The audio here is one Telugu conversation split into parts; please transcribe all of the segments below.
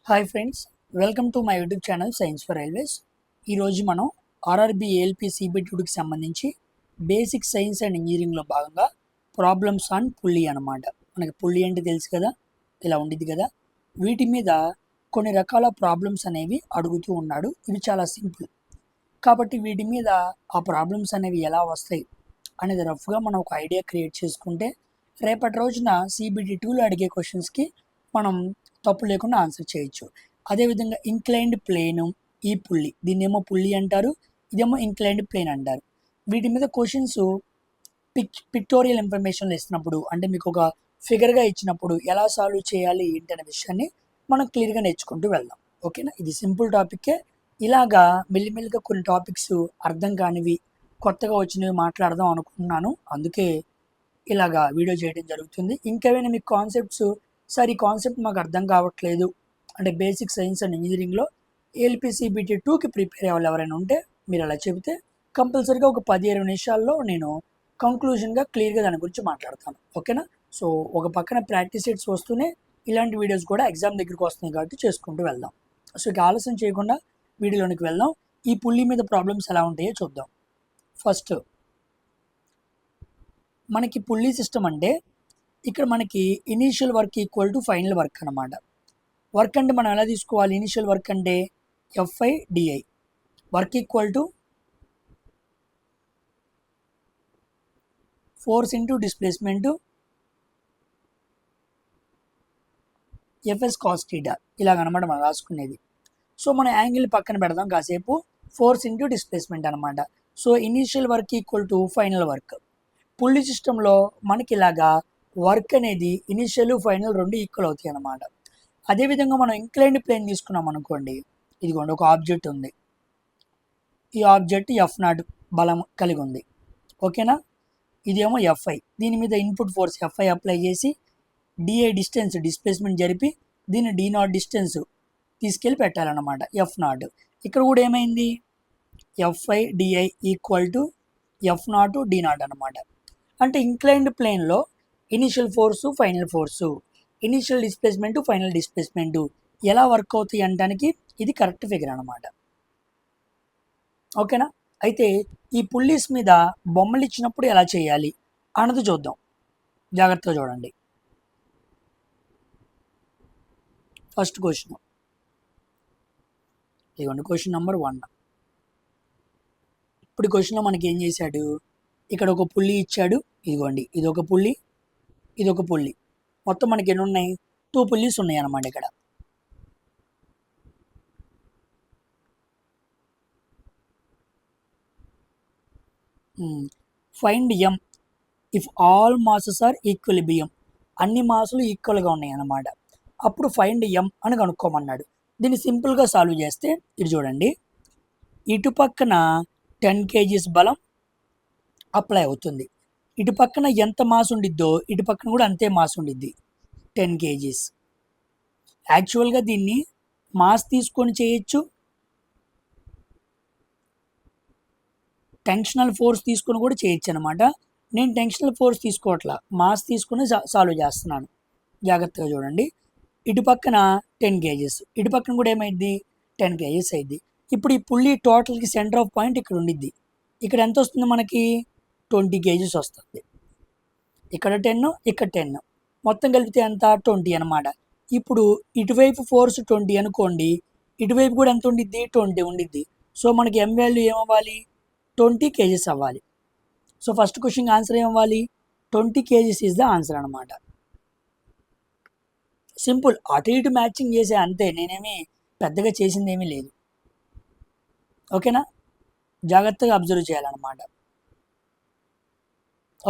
Hi friends, welcome to my YouTube channel science for railways. ఈరోజు మనం ఆర్ఆర్బి ఏఎల్పి సిబిట్యూడ్కి సంబంధించి బేసిక్ సైన్స్ అండ్ ఇంజనీరింగ్లో భాగంగా ప్రాబ్లమ్స్ ఆన్ పుల్లీ అనమాట. మనకి పుల్లీ అంటే తెలుసు కదా, ఇలా ఉండిద్ది కదా. వీటి మీద కొన్ని రకాల ప్రాబ్లమ్స్ అనేవి అడుగుతూ ఉన్నాడు. ఇవి చాలా సింపుల్ కాబట్టి వీటి మీద ఆ ప్రాబ్లమ్స్ అనేవి ఎలా వస్తాయి అనేది రఫ్గా మనం ఒక ఐడియా క్రియేట్ చేసుకుంటే రేపటి రోజున సిబిటి టూలో అడిగే క్వశ్చన్స్కి మనం తప్పు లేకుండా ఆన్సర్ చేయొచ్చు. అదేవిధంగా ఇంక్లైన్డ్ ప్లేను, ఈ పుల్లి, దీన్ని ఏమో పుల్లి అంటారు, ఇదేమో ఇంక్లైన్డ్ ప్లేన్ అంటారు. వీటి మీద క్వశ్చన్స్ పిక్టోరియల్ ఇన్ఫర్మేషన్లు ఇస్తున్నప్పుడు, అంటే మీకు ఒక ఫిగర్గా ఇచ్చినప్పుడు ఎలా సాల్వ్ చేయాలి ఏంటి అనే విషయాన్ని మనం క్లియర్గా నేర్చుకుంటూ వెళ్దాం. ఓకేనా, ఇది సింపుల్ టాపిక్కే. ఇలాగా మెల్లిమెల్లిగా కొన్ని టాపిక్స్ అర్థం కానివి కొత్తగా వచ్చినవి మాట్లాడదాం అనుకుంటున్నాను, అందుకే ఇలాగా వీడియో చేయడం జరుగుతుంది. ఇంకేమైనా మీకు కాన్సెప్ట్స్, సార్ ఈ కాన్సెప్ట్ మాకు అర్థం కావట్లేదు అంటే బేసిక్ సైన్స్ అండ్ ఇంజనీరింగ్లో ఏఎల్పిసిబిటి 2కి ప్రిపేర్ అయ్యే వాళ్ళు ఎవరైనా ఉంటే మీరు అలా చెబితే కంపల్సరీగా ఒక 10-20 నిమిషాల్లో నేను కంక్లూజన్గా క్లియర్గా దాని గురించి మాట్లాడతాను. ఓకేనా, సో ఒక పక్కన ప్రాక్టీస్ సెట్స్ వస్తూనే ఇలాంటి వీడియోస్ కూడా ఎగ్జామ్ దగ్గరికి వస్తున్నాయి కాబట్టి చేసుకుంటూ వెళ్దాం. సో ఇక ఆలస్యం చేయకుండా వీడియోలోనికి వెళ్దాం. ఈ పుల్లి మీద ప్రాబ్లమ్స్ ఎలా ఉంటాయో చూద్దాం. ఫస్ట్, మనకి పుల్లీ సిస్టమ్ అంటే ఇక్కడ మనకి initial work equal to final work అనమాట. వర్క్ అంటే మనం ఎలా తీసుకోవాలి? ఇనీషియల్ వర్క్ అంటే FI DI, work equal to force into displacement FS cos theta, ఇలాగనమాట మనం రాసుకునేది. సో మన యాంగిల్ పక్కన పెడదాం కాసేపు. ఫోర్స్ ఇంటూ డిస్ప్లేస్మెంట్ అనమాట. So initial work equal to final work. Pulley సిస్టంలో మనకి ఇలాగా వర్క్ అనేది ఇనిషియల్ ఫైనల్ రెండు ఈక్వల్ అవుతాయి అన్నమాట. అదేవిధంగా మనం ఇంక్లైన్డ్ ప్లేన్ తీసుకున్నాం అనుకోండి, ఇదిగోండి ఒక ఆబ్జెక్ట్ ఉంది, ఈ ఆబ్జెక్ట్ F0 బలం కలిగి ఉంది. ఓకేనా, ఇదేమో ఎఫ్ఐ, దీని మీద ఇన్పుట్ ఫోర్స్ ఎఫ్ఐ అప్లై చేసి డిఐ డిస్టెన్స్ డిస్ప్లేస్మెంట్ జరిపి దీన్ని D0 డిస్టెన్స్ తీసుకెళ్ళి పెట్టాలన్నమాట F0. ఇక్కడ కూడా ఏమైంది, f i DI equal to F0 D0 అనమాట. అంటే ఇంక్లైన్డ్ ప్లేన్లో initial force final force, initial displacement final displacement ఎలా వర్క్ అవుతాయి అనడానికి ఇది కరెక్ట్ ఫిగర్ అనమాట. ఓకేనా, అయితే ఈ పుల్లీస్ మీద బొమ్మలు ఇచ్చినప్పుడు ఎలా చేయాలి అన్నది చూద్దాం. జాగ్రత్తగా చూడండి. ఫస్ట్ క్వశ్చన్, ఇదిగోండి క్వశ్చన్ నెంబర్ 1. ఇప్పుడు క్వశ్చన్లో మనకి ఏం చేశాడు, ఇక్కడ ఒక పుల్లి ఇచ్చాడు, ఇదిగోండి ఇది ఒక పుల్లి, ఇది ఒక పుల్లి, మొత్తం మనకి ఎన్ని ఉన్నాయి? 2 పుల్లీస్ ఉన్నాయి అన్నమాట ఇక్కడ. Find M if all masses are equilibrium, అన్ని మాసులు ఈక్వల్గా ఉన్నాయి అన్నమాట. అప్పుడు ఫైండ్ ఎం అని కనుక్కోమన్నాడు. దీన్ని సింపుల్గా సాల్వ్ చేస్తే ఇది చూడండి, ఇటు పక్కన 10 kgs బలం అప్లై అవుతుంది, ఇటు పక్కన ఎంత మాస్ ఉండిద్దో ఇటు పక్కన కూడా అంతే మాస్ ఉండిద్ది, 10 kgs. యాక్చువల్గా దీన్ని మాస్ తీసుకొని చేయొచ్చు, టెన్షనల్ ఫోర్స్ తీసుకొని కూడా చేయొచ్చు అనమాట. నేను టెన్షనల్ ఫోర్స్ తీసుకోవట్లా, మాస్ తీసుకుని సాల్వ్ చేస్తున్నాను. జాగ్రత్తగా చూడండి, ఇటు పక్కన 10 kgs, ఇటు పక్కన కూడా ఏమైంది 10 kgs అయింది. ఇప్పుడు ఈ పుల్లి టోటల్కి సెంటర్ ఆఫ్ పాయింట్ ఇక్కడ ఉండిద్ది, ఇక్కడ ఎంత వస్తుంది మనకి 20 kgs వస్తుంది. ఇక్కడ 10, ఇక్కడ 10, మొత్తం కలిపితే ఎంత 20 అనమాట. ఇప్పుడు ఇటువైపు ఫోర్స్ 20 అనుకోండి, ఇటువైపు కూడా ఎంత ఉండిద్ది 20 ఉండిద్ది. సో మనకి ఎం వాల్యూ ఏమవ్వాలి, 20 kgs అవ్వాలి. సో ఫస్ట్ క్వశ్చన్ ఆన్సర్ ఏమవ్వాలి, 20 kgs ఈజ్ ద ఆన్సర్ అనమాట. సింపుల్, అటు ఇటు మ్యాచింగ్ చేసే అంతే, నేనేమి పెద్దగా చేసింది ఏమీ లేదు. ఓకేనా, జాగ్రత్తగా అబ్జర్వ్ చేయాలన్నమాట.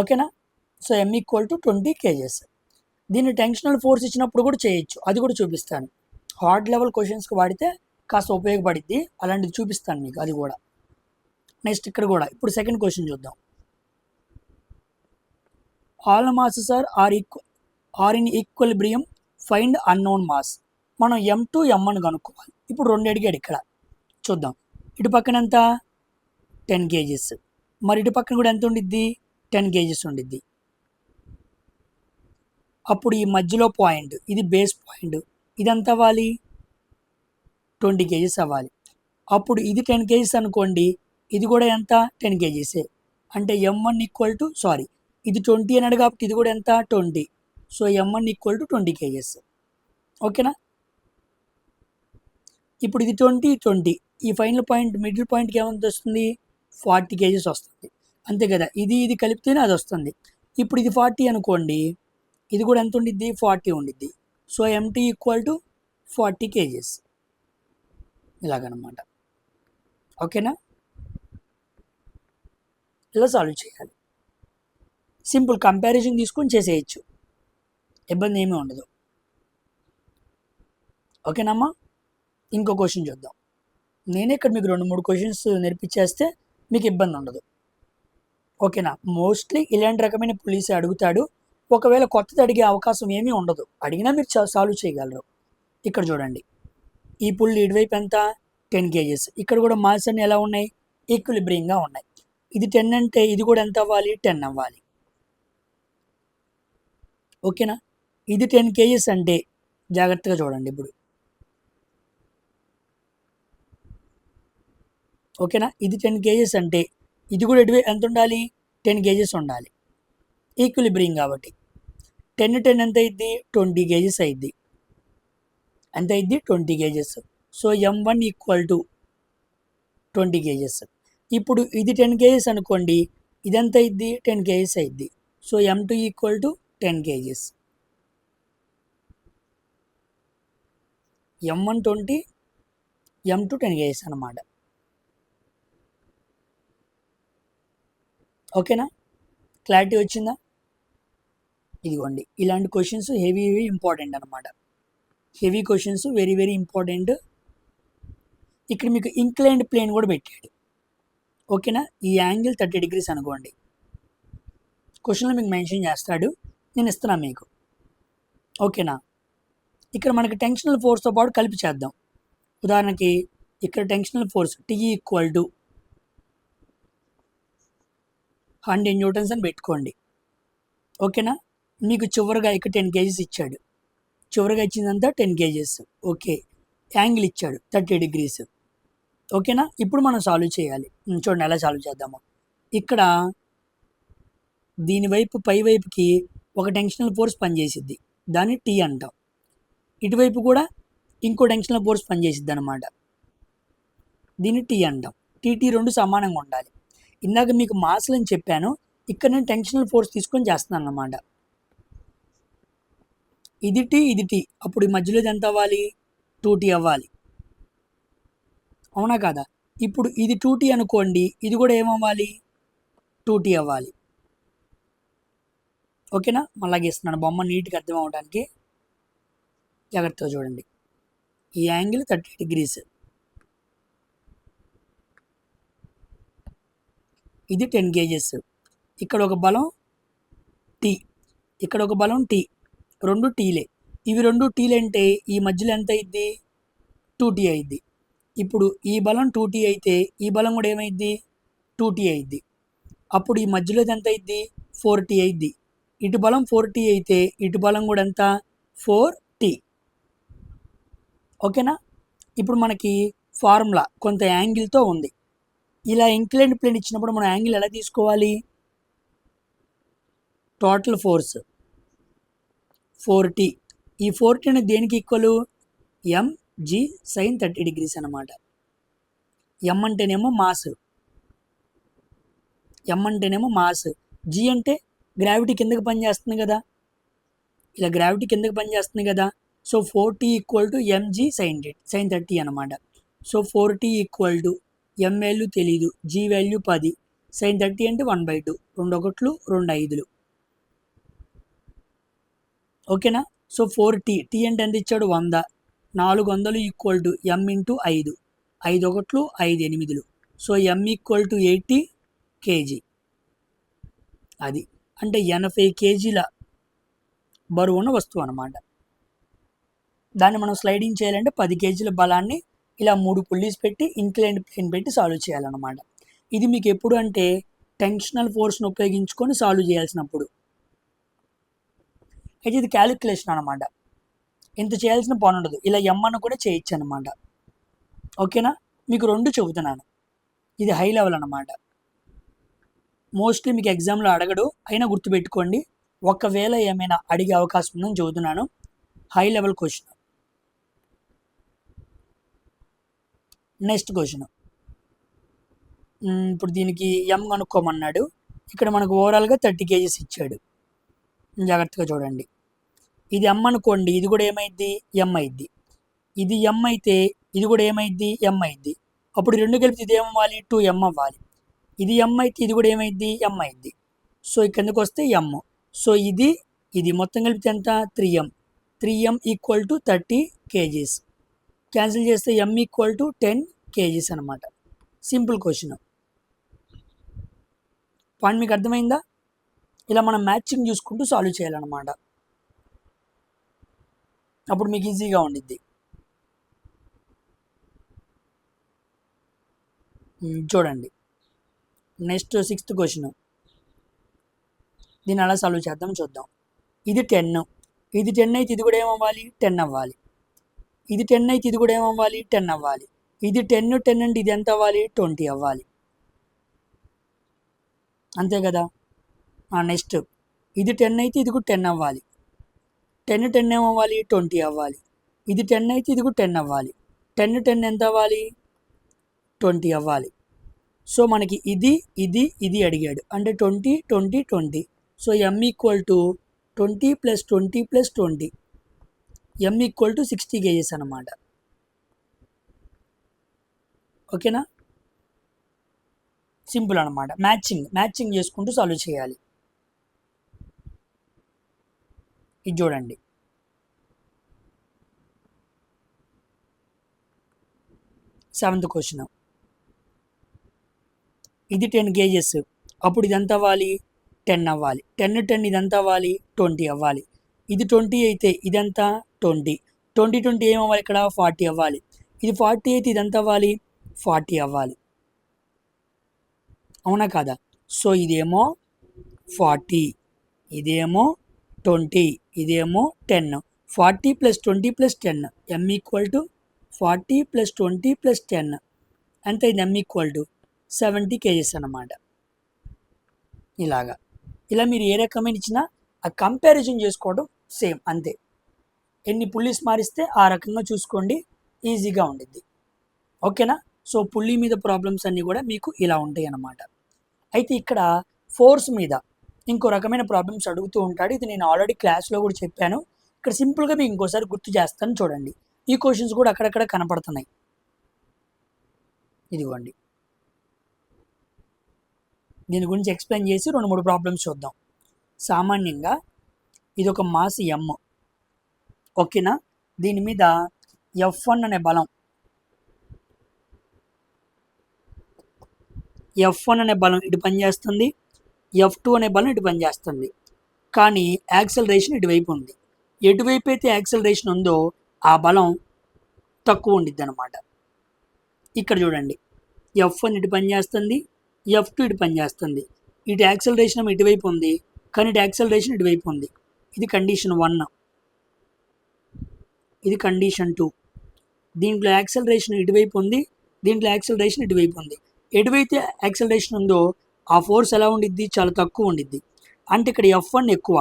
ఓకేనా, so M equal to 20 kgs. దీన్ని టెన్షనల్ ఫోర్స్ ఇచ్చినప్పుడు కూడా చేయొచ్చు, అది కూడా చూపిస్తాను. హార్డ్ లెవెల్ క్వశ్చన్స్కి వాడితే కాస్త ఉపయోగపడిద్ది, అలాంటిది చూపిస్తాను మీకు అది కూడా. నెక్స్ట్ ఇక్కడ కూడా ఇప్పుడు సెకండ్ క్వశ్చన్ చూద్దాం. All masses are in equilibrium, find unknown mass. మనం M2 M అని కనుక్కోవాలి. ఇప్పుడు 2 అడిగాడు ఇక్కడ, చూద్దాం. ఇటు పక్కన ఎంత 10 kgs, మరి ఇటు పక్కన కూడా ఎంత ఉండిద్ది 10 kgs ఉండిద్ది. అప్పుడు ఈ మధ్యలో పాయింట్ ఇది బేస్ పాయింట్, ఇది ఎంత అవ్వాలి 20 కేజీస్ అవ్వాలి. అప్పుడు ఇది 10 కేజీస్ అనుకోండి, ఇది కూడా ఎంత 10 కేజీసే. అంటే M1 ఈక్వల్ టు సారీ ఇది 20 అన్నాడు కాబట్టి ఇది కూడా ఎంత 20. So M1 equal to 20 kgs. ఓకేనా. ఇప్పుడు ఇది 20 ఈ ఫైనల్ పాయింట్ మిడిల్ పాయింట్కి ఏమంత వస్తుంది 40 కేజీస్ వస్తుంది. అంతే కదా, ఇది కలిపితేనే అది వస్తుంది. ఇప్పుడు ఇది 40 అనుకోండి, ఇది కూడా ఎంత ఉండిద్ది 40 ఉండిద్ది. So MT equal to 40 kgs ఇలాగనమాట. ఓకేనా. ఇలా సాల్వ్ చేయాలి. సింపుల్ కంపారిజన్ తీసుకొని చేసేయచ్చు, ఇబ్బంది ఏమీ ఉండదు. ఓకేనమ్మా. ఇంకో క్వశ్చన్ చూద్దాం. నేనే ఇక్కడ మీకు 2-3 క్వశ్చన్స్ నేర్పించేస్తే మీకు ఇబ్బంది ఉండదు. ఓకేనా. మోస్ట్లీ ఇలాంటి రకమైన పులీస్ అడుగుతాడు. ఒకవేళ కొత్తది అడిగే అవకాశం ఏమీ ఉండదు, అడిగినా మీరు సాల్వ్ చేయగలరు. ఇక్కడ చూడండి, ఈ పుల్లి ఇటువైపు ఎంత 10 కేజీస్. ఇక్కడ కూడా మాస్ అన్ని ఎలా ఉన్నాయి ఈక్విలిబ్రియంగా ఉన్నాయి. ఇది 10 అంటే ఇది కూడా ఎంత అవ్వాలి 10 అవ్వాలి. ఓకేనా. ఇది 10 కేజీస్ అంటే జాగ్రత్తగా చూడండి ఇప్పుడు. ఓకేనా. ఇది 10 కేజీస్ అంటే ఇది కూడా ఇటువైపు ఎంత ఉండాలి 10 కేజీస్ ఉండాలి, ఈక్విలిబ్రియం కాబట్టి. 10 ఎంత అయింది 20 కేజీస్ అయింది. ఎంత అయింది 20 kgs. So M1 equal to 20 kgs. ఇప్పుడు ఇది 10 కేజీస్ అనుకోండి, ఇదంతా అయింది 10 కేజీస్ అయింది. So M2 equal to 10 kgs. M1 20, M2 10 kgs అనమాట. ఓకేనా. క్లారిటీ వచ్చిందా. ఇదిగోండి, ఇలాంటి క్వశ్చన్స్ హెవీ ఇంపార్టెంట్ అనమాట. Heavy questions very very important. ఇక్కడ మీకు ఇంక్లైన్డ్ ప్లేన్ కూడా పెట్టాడు. ఓకేనా. ఈ యాంగిల్ 30 degrees అనుకోండి, క్వశ్చన్లో మీకు మెన్షన్ చేస్తాడు, నేను ఇస్తున్నాను మీకు. ఓకేనా. ఇక్కడ మనకి టెన్షనల్ ఫోర్స్తో పాటు కలిపి చేద్దాం. ఉదాహరణకి ఇక్కడ tensional force T equal to 100 newtons అని పెట్టుకోండి. ఓకేనా. మీకు చివరిగా ఇక్కడ 10 కేజీస్ ఇచ్చాడు, చివరిగా ఇచ్చిందంతా 10 కేజీస్. ఓకే. యాంగిల్ ఇచ్చాడు 30 degrees. ఓకేనా. ఇప్పుడు మనం సాల్వ్ చేయాలి. చూడండి ఎలా సాల్వ్ చేద్దాము. ఇక్కడ దీని వైపు పై వైపుకి ఒక టెన్షనల్ ఫోర్స్ పనిచేసిద్ది, దాన్ని T అంటాం. ఇటువైపు కూడా ఇంకో టెన్షనల్ ఫోర్స్ పనిచేసిద్ది అనమాట, దీన్ని T అంటాం. TT రెండు సమానంగా ఉండాలి. ఇందాక మీకు మాస్లు అని చెప్పాను, ఇక్కడ నేను టెన్షనల్ ఫోర్స్ తీసుకొని చేస్తున్నాను అన్నమాట. ఇది T ఇది T, అప్పుడు ఈ మధ్యలో ఎంత అవ్వాలి 2T అవ్వాలి. అవునా కాదా. ఇప్పుడు ఇది 2T అనుకోండి, ఇది కూడా ఏమవ్వాలి 2T అవ్వాలి. ఓకేనా. మళ్ళా గీస్తున్నాను బొమ్మ నీట్గా అర్థం అవడానికి, జాగ్రత్తగా చూడండి. ఈ యాంగిల్ 30 degrees. ఇది 10 కేజెస్. ఇక్కడ ఒక బలం T, ఇక్కడ ఒక బలం T, రెండు టీలే. ఇవి రెండు టీలు అంటే ఈ మధ్యలో ఎంత అయింది 2T అయింది. ఇప్పుడు ఈ బలం 2T అయితే ఈ బలం కూడా ఏమైద్ది 2T అయింది. అప్పుడు ఈ మధ్యలో ఎంత అయింది 4T అయింది. ఇటు బలం 4T అయితే ఇటు బలం కూడా ఎంత 4T. ఓకేనా. ఇప్పుడు మనకి ఫార్ములా కొంత యాంగిల్తో ఉంది. ఇలా ఇంక్లైన్డ్ ప్లేన్ ఇచ్చినప్పుడు మనం యాంగిల్ ఎలా తీసుకోవాలి, టోటల్ ఫోర్స్ 4T. ఈ 4T అనేది దేనికి ఈక్వల్ mg sin 30 degrees అనమాట. M అంటేనేమో మాస్, G అంటే గ్రావిటీ కిందకి పనిచేస్తుంది కదా, ఇలా గ్రావిటీ కిందకి పనిచేస్తుంది కదా. So 4T equal to mg sin 30 అనమాట. So 4T equal to m value తెలీదు, G వాల్యూ 10, sin 30 అంటే 1/2, 2 1 2 5. ఓకేనా. సో 4T, T అంటే ఎంత ఇచ్చాడు 100, 400 equal to m into 5, 5 1 5 8. So m equal to 80 kg. అది అంటే 80 kgల బరువు ఉన్న వస్తువు అనమాట. దాన్ని మనం స్లైడింగ్ చేయాలంటే 10 kgల బలాన్ని ఇలా 3 పుల్లీస్ పెట్టి ఇంక్లైన్డ్ ప్లేన్ పెట్టి సాల్వ్ చేయాలన్నమాట. ఇది మీకు ఎప్పుడు అంటే టెన్షనల్ ఫోర్స్ను ఉపయోగించుకొని సాల్వ్ చేయాల్సినప్పుడు. అయితే ఇది క్యాలిక్యులేషన్ అనమాట, ఇంత చేయాల్సిన పని ఉండదు, ఇలా M అని కూడా చేయొచ్చు అనమాట. ఓకేనా, మీకు 2 చెబుతున్నాను. ఇది హై లెవెల్ అన్నమాట. మోస్ట్లీ మీకు ఎగ్జామ్లో అడగడు, అయినా గుర్తుపెట్టుకోండి. ఒకవేళ ఏమైనా అడిగే అవకాశం ఉందని చెబుతున్నాను. High level question. Next question. ఇప్పుడు దీనికి ఎం కనుక్కోమన్నాడు. ఇక్కడ మనకు ఓవరాల్గా 30 kgs ఇచ్చాడు. జాగ్రత్తగా చూడండి. ఇది ఎం అనుకోండి, ఇది కూడా ఏమైద్ది, ఎం అయిద్ది. ఇది ఎం అయితే ఇది కూడా ఏమైద్ది, ఎం అయిద్ది. అప్పుడు 2 కలిపి ఇది ఏమవ్వాలి, 2m అవ్వాలి. ఇది ఎం అయితే ఇది కూడా ఏమైద్ది, ఎం అయిద్ది. సో కిందకు వస్తే ఎం. సో ఇది మొత్తం కలిపితే ఎంత, 3m. 3m equal to 30 kgs. Cancel చేస్తే m ఈక్వల్ టు 10 kgs అనమాట. Simple question. పాయింట్ మీకు అర్థమైందా? ఇలా మనం మ్యాచింగ్ చూసుకుంటూ సాల్వ్ చేయాలన్నమాట. అప్పుడు మీకు ఈజీగా ఉండిద్ది. చూడండి. Next 6th question. దీన్ని అలా సాల్వ్ చేద్దాం, చూద్దాం. ఇది 10. ఇది 10 అయితే ఇది కూడా ఏమవ్వాలి, 10 అవ్వాలి. ఇది 10 అయితే ఇది కూడా ఏమవ్వాలి, 10 అవ్వాలి. ఇది 10 అంటే ఇది ఎంత అవ్వాలి, 20 అవ్వాలి. అంతే కదా. నెక్స్ట్ ఇది 10 అయితే ఇది కూడా 10 అవ్వాలి. 10 ఏమవ్వాలి, 20 అవ్వాలి. ఇది 10 అయితే ఇది కూడా 10 అవ్వాలి. 10 ఎంత అవ్వాలి, 20 అవ్వాలి. సో మనకి ఇది అడిగాడు, అంటే 20 20 20. So m equal to 20 + 20 + 20. m equal to 60 kgs అనమాట. ఓకేనా, సింపుల్ అనమాట. మ్యాచింగ్ చేసుకుంటూ సాల్వ్ చేయాలి. ఇది చూడండి. Seventh question. ఇది 10 kgs. అప్పుడు ఇది ఎంత అవ్వాలి, 10 అవ్వాలి. 10 ఇదంతా అవ్వాలి, 20 అవ్వాలి. ఇది 20 అయితే ఇదంతా 20. 20 ఏమవ్వాలి, ఇక్కడ 40 అవ్వాలి. ఇది 40 అయితే ఇదంతా అవ్వాలి, 40 అవ్వాలి. అవునా కాదా? సో ఇదేమో 40, ఇదేమో 20, ఇదేమో 10. 40 + 20 + 10. m equal to 40 + 20 + 10. ఎంత ఇది, m ఈక్వల్ టు 70 kgs అన్నమాట. ఇలా మీరు ఏ రకమైన ఇచ్చినా ఆ కంపారిజన్ చేసుకోవడం సేమ్, అంతే. ఎన్ని పుల్లీస్ మారిస్తే ఆ రకంగా చూసుకోండి, ఈజీగా ఉండిద్ది. ఓకేనా. సో పుల్లీ మీద ప్రాబ్లమ్స్ అన్నీ కూడా మీకు ఇలా ఉంటాయి అన్నమాట. అయితే ఇక్కడ ఫోర్స్ మీద ఇంకో రకమైన ప్రాబ్లమ్స్ అడుగుతూ ఉంటాడు. ఇది నేను ఆల్రెడీ క్లాస్లో కూడా చెప్పాను. ఇక్కడ సింపుల్గా మీకు ఇంకోసారి గుర్తు చేస్తాను, చూడండి. ఈ క్వశ్చన్స్ కూడా అక్కడక్కడ కనపడుతున్నాయి. ఇదిగోండి, దీని గురించి ఎక్స్ప్లెయిన్ చేసి 2-3 ప్రాబ్లమ్స్ చూద్దాం. సామాన్యంగా ఇది ఒక మాస్ m. ఓకేనా. దీని మీద F1 అనే బలం, ఇటు పనిచేస్తుంది. F2 అనే బలం ఇటు పనిచేస్తుంది. కానీ యాక్సలరేషన్ ఇటువైపు ఉంది. ఎటువైపు అయితే యాక్సలరేషన్ ఉందో ఆ బలం తక్కువ ఉండిద్ది అనమాట. ఇక్కడ చూడండి, F1 ఇటు పనిచేస్తుంది, F2 ఇటు పనిచేస్తుంది. ఇటు యాక్సలరేషన్ ఇటువైపు ఉంది, కానీ ఇటు యాక్సలరేషన్ ఇటువైపు ఉంది. ఇది కండిషన్ 1. ఇది కండిషన్ 2. దీంట్లో యాక్సలరేషన్ ఇటువైపు ఉంది, దీంట్లో యాక్సలరేషన్ ఇటువైపు ఉంది. ఎటువైతే యాక్సలరేషన్ ఉందో ఆ ఫోర్స్ ఎలా ఉండిద్ది, చాలా తక్కువ ఉండిద్ది. అంటే ఇక్కడ F1 ఎక్కువ,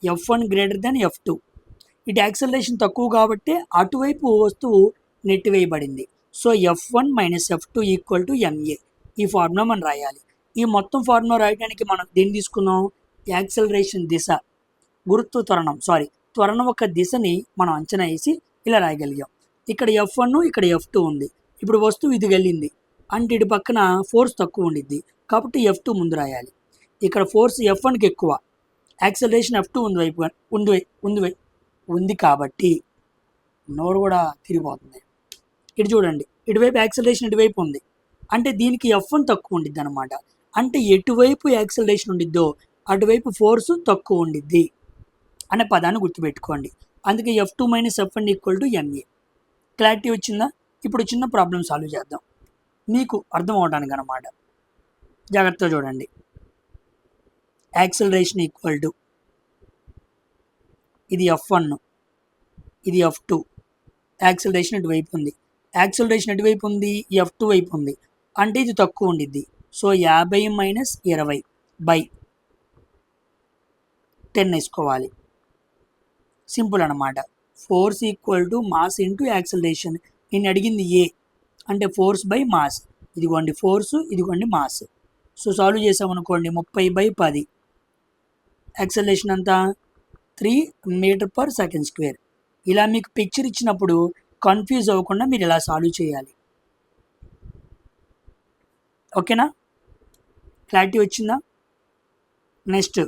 F1 > F2. ఇటు యాక్సలరేషన్ తక్కువ కాబట్టి అటువైపు వస్తువు నెట్టివేయబడింది. So F1 - F2 = ma. ఈ ఫార్ములా మనం రాయాలి. ఈ మొత్తం ఫార్ములా రాయడానికి మనం దేన్ని తీసుకున్నాం, యాక్సలరేషన్ దిశ, త్వరణం యొక్క దిశని మనం అంచనా వేసి ఇలా రాయగలిగాం. ఇక్కడ F1, ఇక్కడ F2 ఉంది. ఇప్పుడు వస్తువు ఇది వెళ్ళింది అంటే ఇటు పక్కన ఫోర్స్ తక్కువ ఉండిద్ది, కాబట్టి F2 ముందు రాయాలి. ఇక్కడ ఫోర్స్ F1కి ఎక్కువ, యాక్సలరేషన్ F2 ఉంది కాబట్టి నోరు కూడా తిరిగిపోతుంది. ఇటు చూడండి, ఇటువైపు యాక్సలరేషన్ ఇటువైపు ఉంది, అంటే దీనికి F1 తక్కువ ఉండిద్ది అనమాట. అంటే ఎటువైపు యాక్సలరేషన్ ఉండిద్దో అటువైపు ఫోర్సు తక్కువ ఉండిద్ది అనే పదాన్ని గుర్తుపెట్టుకోండి. అందుకే F2 - F1 = ma. క్లారిటీ వచ్చిందా? ఇప్పుడు చిన్న ప్రాబ్లం సాల్వ్ చేద్దాం, మీకు అర్థం అవడానికి అనమాట. జాగ్రత్తగా చూడండి. యాక్సలరేషన్ ఈక్వల్ టు, ఇది F1, ఇది F2. యాక్సలరేషన్ ఇటువైపు ఉంది, యాక్సిలరేషన్ ఎటువైపు ఉంది, F2 వైపు ఉంది, అంటే ఇది తక్కువ ఉండిద్ది. సో 50 మైనస్ 20 బై 10 వేసుకోవాలి. సింపుల్ అనమాట. Force equal to mass into acceleration. నేను అడిగింది ఏ అంటే ఫోర్స్ బై మాస్. ఇదిగోండి ఫోర్సు, ఇదిగోండి మాస్. సో సాల్వ్ చేసామనుకోండి 30/10. యాక్సిలరేషన్ అంతా 3 మీటర్/సెకండ్ స్క్వేర్. ఇలా మీకు పిక్చర్ ఇచ్చినప్పుడు కన్ఫ్యూజ్ అవ్వకుండా మీరు ఇలా సాల్వ్ చేయాలి. ఓకేనా, క్లారిటీ వచ్చిందా? నెక్స్ట్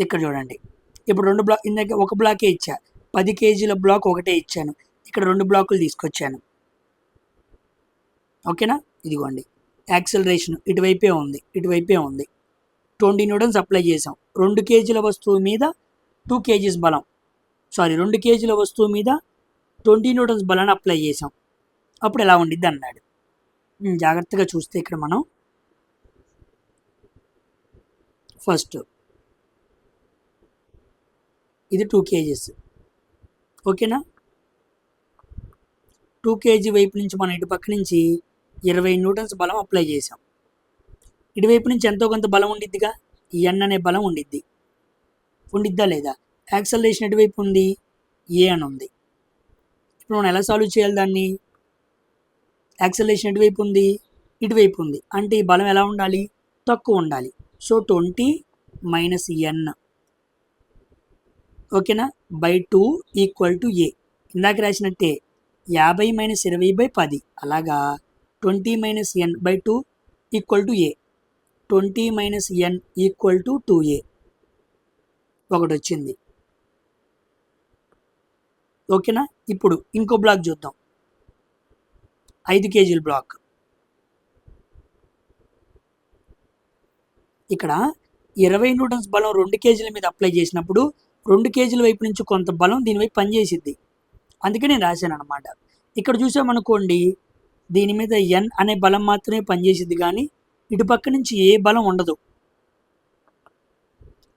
ఇక్కడ చూడండి. ఇప్పుడు 2 బ్లాక్, ఇందాక ఒక బ్లాకే ఇచ్చా, 10 కేజీల బ్లాక్ ఒకటే ఇచ్చాను, ఇక్కడ 2 బ్లాకులు తీసుకొచ్చాను. ఓకేనా, ఇదిగోండి యాక్సిలరేషన్ ఇటువైపే ఉంది, ఇటువైపే ఉంది. 20 న్యూటన్స్ అప్లై చేసాం. 2 కేజీల వస్తువు మీద 2 కేజీస్ బలం, 2 కేజీల వస్తువు మీద 20 న్యూటన్స్ బలాన్ని అప్లై చేసాం. అప్పుడు ఎలా ఉండిద్ది అన్నాడు. జాగ్రత్తగా చూస్తే ఇక్కడ మనం ఫస్ట్ ఇది 2 కేజీస్. ఓకేనా, 2 కేజీ వైపు నుంచి మనం ఇటు పక్క నుంచి 20 న్యూటన్స్ బలం అప్లై చేసాం. ఇటువైపు నుంచి ఎంతో కొంత బలం ఉండిద్దిగా, ఎన్ అనే బలం ఉండిద్దా లేదా? యాక్సలరేషన్ ఎటువైపు ఉంది, ఏ అని ఉంది. ఇప్పుడు మనం ఎలా సాల్వ్ చేయాలి దాన్ని? యాక్సలరేషన్ ఎటువైపు ఉంది, ఇటువైపు ఉంది, అంటే ఈ బలం ఎలా ఉండాలి, తక్కువ ఉండాలి. సో 20 మైనస్ ఎన్, ఓకేనా, బై 2 ఈక్వల్ టు ఏ. ఇందాక రాసినట్టే 50 మైనస్ 20/10. అలాగా 20 minus N by 2 equal to a. 20 minus N equal to 2a. ఒకటి వచ్చింది. ఓకేనా, ఇప్పుడు ఇంకో బ్లాక్ చూద్దాం. 5 కేజీల బ్లాక్. ఇక్కడ 20 న్యూటన్స్ బలం 2 కేజీల మీద అప్లై చేసినప్పుడు 2 కేజీల వైపు నుంచి కొంత బలం దీని వైపు పనిచేసిద్ది. అందుకే నేను రాశాను అనమాట. ఇక్కడ చూసామనుకోండి, దీని మీద ఎన్ అనే బలం మాత్రమే పనిచేసిద్ది, కానీ ఇటుపక్క నుంచి ఏ బలం ఉండదు.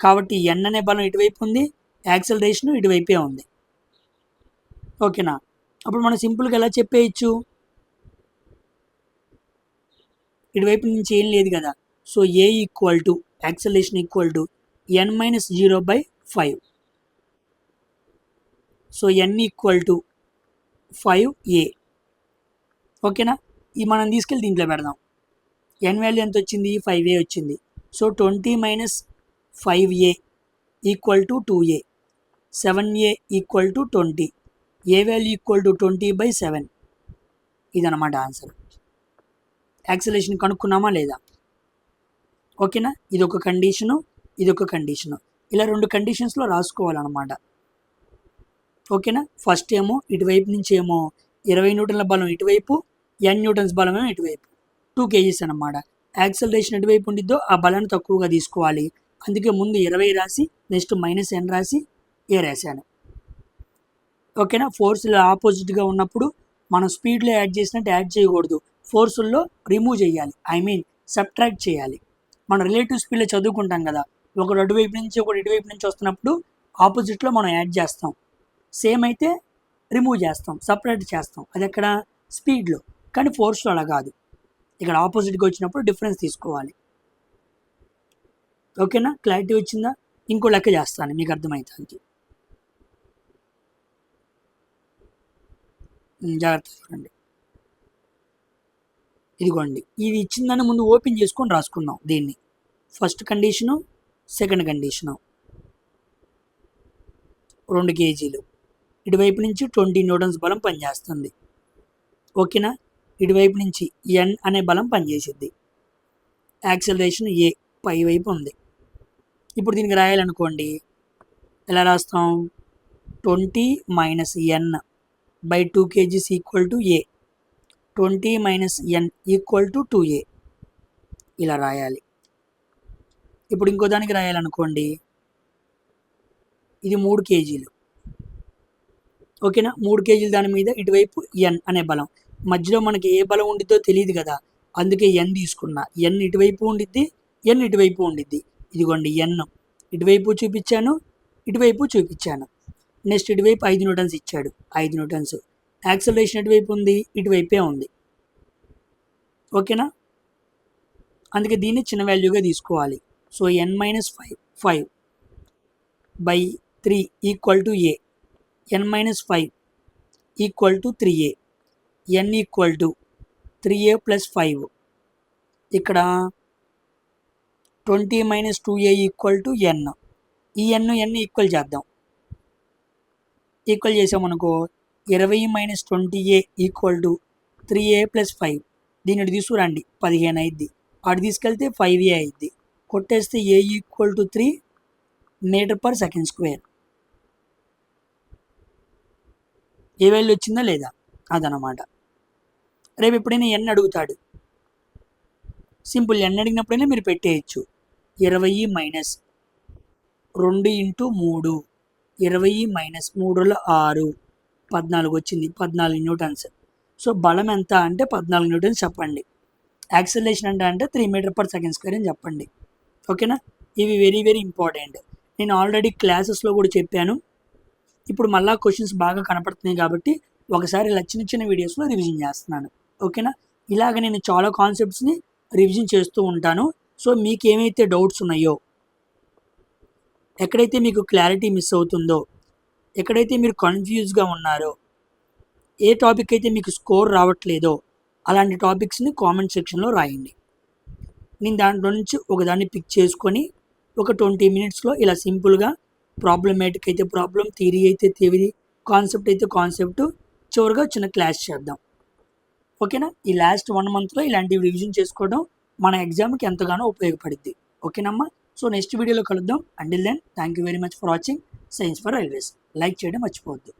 కాబట్టి ఎన్ అనే బలం ఇటువైపు ఉంది, యాక్సిలరేషన్ ఇటువైపే ఉంది. ఓకేనా, అప్పుడు మనం సింపుల్గా ఎలా చెప్పేయచ్చు, ఇటువైపు నుంచి ఏం లేదు కదా. So a equal to acceleration equal to N minus 0/5. So N equal to 5a. ఓకేనా, ఇది మనం తీసుకెళ్ళి దీంట్లో పెడదాం. ఎన్ వాల్యూ ఎంత వచ్చింది, 5a వచ్చింది. So 20 minus 5a equal to 2a. 7a equal to 20. A value equal to 20/7. ఇదన్నమాట ఆన్సర్. యాక్సిలరేషన్ కనుక్కున్నామా లేదా? ఓకేనా, ఇదొక కండిషను, ఇదొక కండిషను. ఇలా 2 కండిషన్స్లో రాసుకోవాలన్నమాట. ఓకేనా, ఫస్ట్ ఏమో ఇటువైపు నుంచి ఏమో 20 న్యూటన్ల బలం ఇటువైపు, ఎన్ న్యూటన్స్ బలం ఏమో ఇటువైపు, 2 కేజీస్ అన్నమాట. యాక్సిలరేషన్ ఎటువైపు ఉండిద్దో ఆ బలాన్ని తక్కువగా తీసుకోవాలి. అందుకే ముందు 20 రాసి నెక్స్ట్ మైనస్ ఎన్ రాసి ఏ రాశాను. ఓకేనా, ఫోర్సులు ఆపోజిట్గా ఉన్నప్పుడు మనం స్పీడ్లో యాడ్ చేసినట్టు యాడ్ చేయకూడదు, ఫోర్సుల్లో రిమూవ్ చేయాలి, సబ్ట్రాక్ట్ చేయాలి. మనం రిలేటివ్ స్పీడ్లో చదువుకుంటాం కదా, ఒకటి అటువైపు నుంచి ఒకటి ఇటువైపు నుంచి వస్తున్నప్పుడు ఆపోజిట్లో మనం యాడ్ చేస్తాం, సేమ్ అయితే రిమూవ్ చేస్తాం, సపరేట్ చేస్తాం. అది ఎక్కడ, స్పీడ్లో. కానీ ఫోర్స్లో అలా కాదు, ఇక్కడ ఆపోజిట్గా వచ్చినప్పుడు డిఫరెన్స్ తీసుకోవాలి. ఓకేనా, క్లారిటీ వచ్చిందా? ఇంకో లెక్క చేస్తాను మీకు అర్థమవుతుంది. జాగ్రత్త చూడండి. ఇదిగోండి, ఇది ఇచ్చిందని ముందు ఓపెన్ చేసుకొని రాసుకుందాం దీన్ని. First condition, second condition. 2 కేజీలు ఇటువైపు నుంచి 20 న్యూటన్స్ బలం పనిచేస్తుంది. ఓకేనా, ఇటువైపు నుంచి ఎన్ అనే బలం పనిచేసిద్ది. యాక్సిలరేషన్ ఏ పై వైపు ఉంది. ఇప్పుడు దీనికి రాయాలనుకోండి, ఎలా రాస్తాం, 20 minus N by 2 KGs equal to a. 20 minus N equal to 2a. ఇలా రాయాలి. ఇప్పుడు ఇంకో దానికి రాయాలనుకోండి, ఇది 3 కేజీలు. ఓకేనా, 3 కేజీలు దాని మీద ఇటువైపు ఎన్ అనే బలం, మధ్యలో మనకి ఏ బలం ఉండిద్దో తెలియదు కదా, అందుకే ఎన్ తీసుకున్నా. ఎన్ ఇటువైపు ఉండిద్ది, ఎన్ ఇటువైపు ఉండిద్ది. ఇదిగోండి ఎన్ ఇటువైపు చూపించాను, ఇటువైపు చూపించాను. నెక్స్ట్ ఇటువైపు 5 న్యూటన్స్ ఇచ్చాడు, 5 న్యూటన్స్. యాక్సలరేషన్ ఎటువైపు ఉంది, ఇటువైపే ఉంది. ఓకేనా, అందుకే దీన్ని చిన్న వాల్యూగా తీసుకోవాలి. So n-5 by 3 equal to A, n-5 equal to 3a, n equal to 3a plus 5. ఇక్కడ 20 - 2a ఈక్వల్ టు n. ఈ n ఈక్వల్ చేద్దాం. ఈక్వల్ చేసామనుకో 20 - 20a equal to 3a plus 5. దీన్ని తీసుకురండి, 15 అయింది. అటు తీసుకెళ్తే 5a అయింది. కొట్టేస్తే a equal to 3 metre second square. A value వచ్చిందా లేదా అదనమాట. రేపు ఎప్పుడైనా n అడుగుతాడు, సింపుల్ n అడిగినప్పుడైనా మీరు పెట్టేయచ్చు. 20 - 2 × 3, 20 - 3 6, 14 వచ్చింది, 14 న్యూటన్స్. సో బలం ఎంత అంటే 14 న్యూటన్స్ చెప్పండి. యాక్సలరేషన్ అంటే 3 మీటర్/సెకండ్ స్క్వేర్ అని చెప్పండి. ఓకేనా, ఇవి వెరీ వెరీ ఇంపార్టెంట్. నేను ఆల్రెడీ క్లాసెస్లో కూడా చెప్పాను. ఇప్పుడు మళ్ళీ క్వశ్చన్స్ బాగా కనపడుతున్నాయి కాబట్టి ఒకసారి ఇలా చిన్న చిన్న వీడియోస్లో రివిజన్ చేస్తున్నాను. ఓకేనా, ఇలాగ నేను చాలా కాన్సెప్ట్స్ని రివిజన్ చేస్తూ ఉంటాను. సో మీకు ఏమైతే డౌట్స్ ఉన్నాయో, ఎక్కడైతే మీకు క్లారిటీ మిస్ అవుతుందో, ఎక్కడైతే మీరు కన్ఫ్యూజ్గా ఉన్నారో, ఏ టాపిక్ అయితే మీకు స్కోర్ రావట్లేదో అలాంటి టాపిక్స్ని కామెంట్ సెక్షన్లో రాయండి. నేను దాంట్లో నుంచి ఒకదాన్ని పిక్ చేసుకొని ఒక 20 మినిట్స్లో ఇలా సింపుల్గా ప్రాబ్లమేటిక్ అయితే ప్రాబ్లం, థియరీ అయితే థియరీ, కాన్సెప్ట్ అయితే కాన్సెప్ట్, చివరిగా చిన్న క్లాస్ చేద్దాం. ఓకేనా, ఈ లాస్ట్ 1 మంత్లో ఇలాంటివి రివిజన్ చేసుకోవడం మన ఎగ్జామ్కి ఎంతగానో ఉపయోగపడుద్ది. ఓకేనమ్మా, సో నెక్స్ట్ వీడియోలో కలుద్దాం. Until then thank you very much for watching science for railways. Like చేయడం మర్చిపోవద్దు.